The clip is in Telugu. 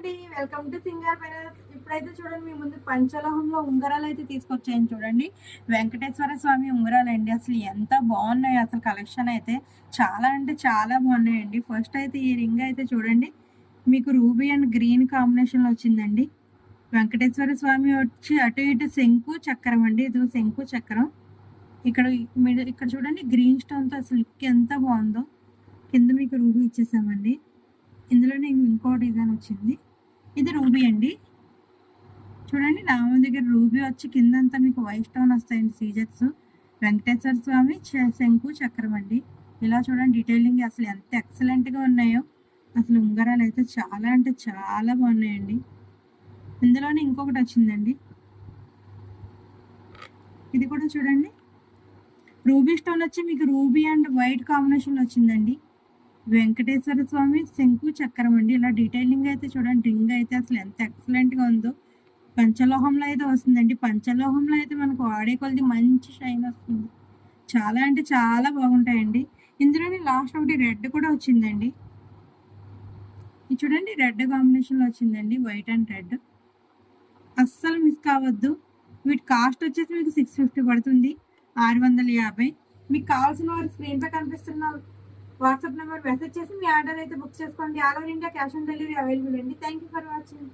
Welcome to singer పెరస్. ఇప్పుడైతే చూడండి మీ ముందు పంచలోహంలో ఉంగరాలు అయితే తీసుకొచ్చాయని చూడండి. వెంకటేశ్వర స్వామి ఉంగరాలండి. అసలు ఎంత బాగున్నాయి, అసలు కలెక్షన్ అయితే చాలా అంటే చాలా బాగున్నాయండి. ఫస్ట్ అయితే ఈ రింగ్ అయితే చూడండి, మీకు రూబీ అండ్ గ్రీన్ కాంబినేషన్లో వచ్చిందండి. వెంకటేశ్వర స్వామి వచ్చి అటు ఇటు శంకు చక్రం అండి, ఇది శంకు చక్రం. ఇక్కడ ఇక్కడ చూడండి గ్రీన్ స్టోన్తో అసలు లుక్ ఎంత బాగుందో. కింద మీకు రూబీ ఇచ్చేసామండి. ఇందులోనే ఇంకో డిజైన్ వచ్చింది, ఇది రూబీ అండి. చూడండి నామం దగ్గర రూబీ వచ్చి కిందంతా మీకు వైట్ స్టోన్ వస్తాయండి సీజర్స్. వెంకటేశ్వర స్వామి శంకు చక్రం అండి. ఇలా చూడండి డీటెయిలింగ్ అసలు ఎంత ఎక్సలెంట్గా ఉన్నాయో. అసలు ఉంగరాలు అయితే చాలా అంటే చాలా బాగున్నాయండి. ఇందులోనే ఇంకొకటి వచ్చిందండి, ఇది కూడా చూడండి రూబీ స్టోన్ వచ్చి మీకు రూబీ అండ్ వైట్ కాంబినేషన్లో వచ్చిందండి. వెంకటేశ్వర స్వామి శంకు చక్రం అండి. ఇలా డీటెయిలింగ్ అయితే చూడండి, రింగ్ అయితే అసలు ఎంత ఎక్సలెంట్గా ఉందో. పంచలోహంలో అయితే వస్తుందండి. పంచలోహంలో అయితే మనకు వాడే కొలది మంచి షైన్ వస్తుంది. చాలా అంటే చాలా బాగుంటాయండి. ఇందులోనే లాస్ట్ ఒకటి రెడ్ కూడా వచ్చిందండి. ఇది చూడండి రెడ్ కాంబినేషన్లో వచ్చిందండి, వైట్ అండ్ రెడ్. అస్సలు మిస్ కావద్దు. వీటి కాస్ట్ వచ్చేసి మీకు 650 పడుతుంది, 650. మీకు కావాల్సిన వారు స్క్రీన్ పై కనిపిస్తున్న వాట్సాప్ నెంబర్ మెసేజ్ చేసి మీ ఆర్డర్ అయితే బుక్ చేసుకోండి. All over India cash on delivery available అండి. Thank you for watching.